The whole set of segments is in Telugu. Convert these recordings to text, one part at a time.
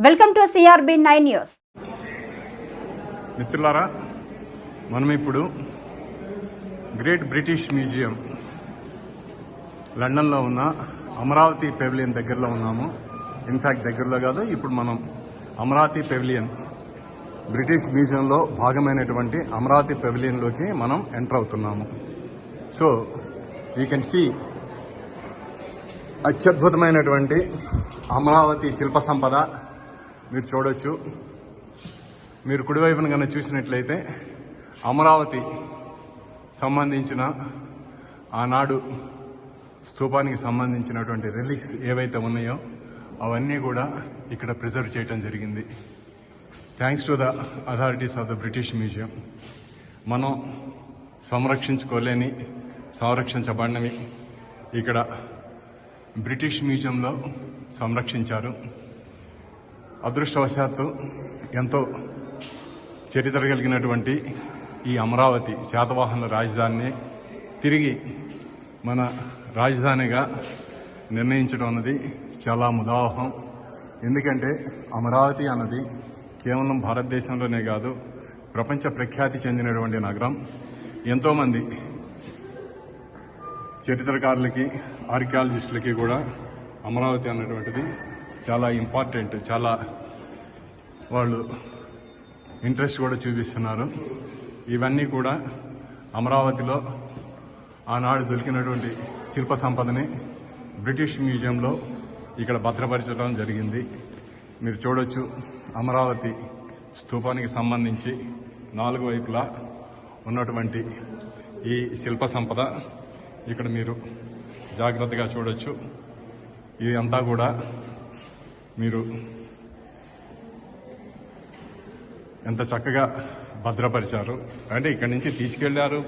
Welcome to CRB9 news. మిత్రులారా, మనం ఇప్పుడు గ్రేట్ బ్రిటిష్ మ్యూజియం లండన్లో ఉన్న అమరావతి పెవిలియన్ దగ్గరలో ఉన్నాము. ఇన్ఫ్యాక్ట్ దగ్గరలో కాదు, ఇప్పుడు మనం అమరావతి పెవిలియన్ బ్రిటిష్ మ్యూజియంలో భాగమైనటువంటి అమరావతి పెవిలియన్లోకి మనం ఎంటర్ అవుతున్నాము. సో యూ కెన్ సీ అత్యద్భుతమైనటువంటి అమరావతి శిల్ప సంపద మీరు చూడొచ్చు. మీరు కుడివైపున కన్నా చూసినట్లయితే అమరావతి సంబంధించిన ఆనాడు స్తూపానికి సంబంధించినటువంటి రిలిక్స్ ఏవైతే ఉన్నాయో అవన్నీ కూడా ఇక్కడ ప్రిజర్వ్ చేయడం జరిగింది. Thanks to the authorities of the British museum. మనం సంరక్షించబడినవి ఇక్కడ బ్రిటిష్ మ్యూజియంలో సంరక్షించారు. అదృష్టవశాత్తు ఎంతో చరిత్ర కలిగినటువంటి ఈ అమరావతి శాతవాహనుల రాజధానిని తిరిగి మన రాజధానిగా నిర్ణయించడం అన్నది చాలా ముదావహం. ఎందుకంటే అమరావతి అన్నది కేవలం భారతదేశంలోనే కాదు, ప్రపంచ ప్రఖ్యాతి చెందినటువంటి నగరం. ఎంతోమంది చరిత్రకారులకి, ఆర్కియాలజిస్టులకి కూడా అమరావతి అన్నటువంటిది చాలా ఇంపార్టెంట్. చాలా వాళ్ళు ఇంట్రెస్ట్ కూడా చూపిస్తున్నారు. ఇవన్నీ కూడా అమరావతిలో ఆనాడు దొరికినటువంటి శిల్ప సంపదని బ్రిటిష్ మ్యూజియంలో ఇక్కడ భద్రపరచడం జరిగింది. మీరు చూడొచ్చు, అమరావతి స్తూపానికి సంబంధించి 4 వైపులా ఉన్నటువంటి ఈ శిల్ప సంపద ఇక్కడ మీరు జాగ్రత్తగా చూడొచ్చు. ఇది అంతా కూడా మీరు ఎంత చక్కగా భద్రపరిచారు. అంటే ఇక్కడి నుంచి తీసుకెళ్లారు,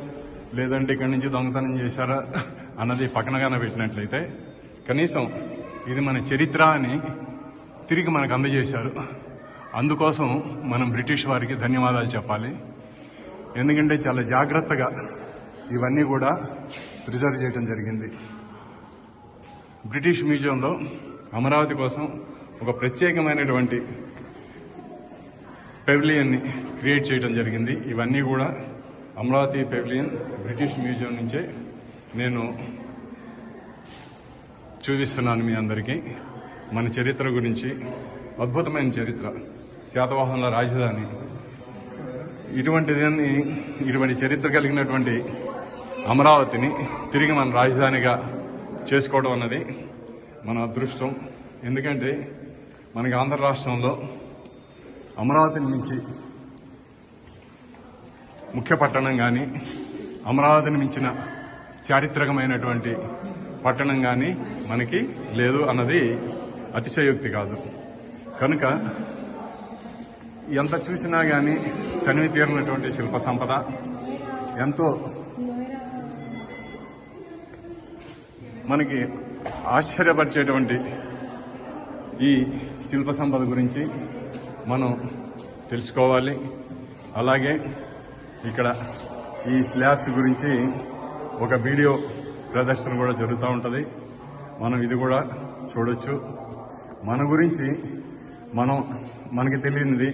లేదంటే ఇక్కడి నుంచి దొంగతనం చేశారా అన్నది పక్కనగానే పెట్టినట్లయితే కనీసం ఇది మన చరిత్ర అని తిరిగి మనకు అందజేశారు. అందుకోసం మనం బ్రిటిష్ వారికి ధన్యవాదాలు చెప్పాలి. ఎందుకంటే చాలా జాగ్రత్తగా ఇవన్నీ కూడా ప్రిజర్వ్ చేయడం జరిగింది. బ్రిటిష్ మ్యూజియంలో అమరావతి కోసం ఒక ప్రత్యేకమైనటువంటి పెవిలియన్ని క్రియేట్ చేయడం జరిగింది. ఇవన్నీ కూడా అమరావతి పెవిలియన్ బ్రిటిష్ మ్యూజియం నుంచే నేను చూపిస్తున్నాను మీ అందరికీ. మన చరిత్ర గురించి, అద్భుతమైన చరిత్ర, శాతవాహనుల రాజధాని, ఇటువంటి చరిత్ర కలిగినటువంటి అమరావతిని తిరిగి మన రాజధానిగా చేసుకోవడం అన్నది మన అదృష్టం. ఎందుకంటే మనకి ఆంధ్ర రాష్ట్రంలో అమరావతిని మించి ముఖ్య పట్టణం కానీ, అమరావతిని మించిన చారిత్రకమైనటువంటి పట్టణం కానీ మనకి లేదు అన్నది అతిశయోక్తి కాదు. కనుక ఎంత చూసినా కానీ తనివి తీరినటువంటి శిల్ప సంపద, ఎంతో మనకి ఆశ్చర్యపరిచేటువంటి ఈ శిల్ప సంపద గురించి మనం తెలుసుకోవాలి. అలాగే ఇక్కడ ఈ స్లాబ్స్ గురించి ఒక వీడియో ప్రదర్శన కూడా జరుగుతూ ఉంటుంది. మనం ఇది కూడా చూడొచ్చు. మన గురించి మనకి తెలియనిది,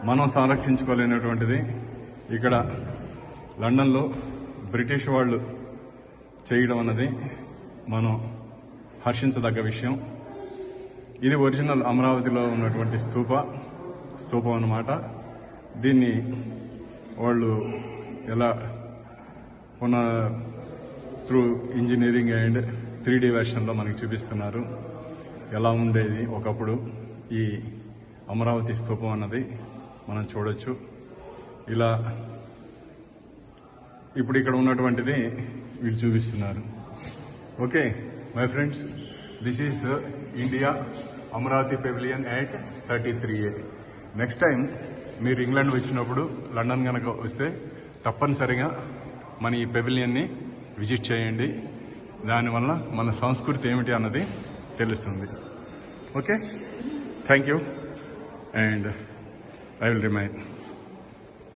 మనం సంరక్షించుకోలేనటువంటిది ఇక్కడ లండన్లో బ్రిటిష్ వాళ్ళు చేయడం అన్నది మనం హర్షించదగ్గ విషయం. ఇది ఒరిజినల్ అమరావతిలో ఉన్నటువంటి స్తూపం అన్నమాట. దీన్ని వాళ్ళు ఎలా త్రూ ఇంజనీరింగ్ అండ్ 3D వెర్షన్లో మనకి చూపిస్తున్నారు ఎలా ఉండేది ఒకప్పుడు ఈ అమరావతి స్తూపం అన్నది మనం చూడొచ్చు. ఇలా ఇప్పుడు ఇక్కడ ఉన్నటువంటిది వీళ్ళు చూపిస్తున్నారు. Okay my friends, this is India Amaravati pavilion at 33A. Next time మీరు ఇంగ్లాండ్ వచ్చినప్పుడు, లండన్ కనుక వస్తే తప్పనిసరిగా మన ఈ పెవిలియన్ని విజిట్ చేయండి. దానివల్ల మన సంస్కృతి ఏమిటి అన్నది తెలుస్తుంది. Okay, thank you and I will remain.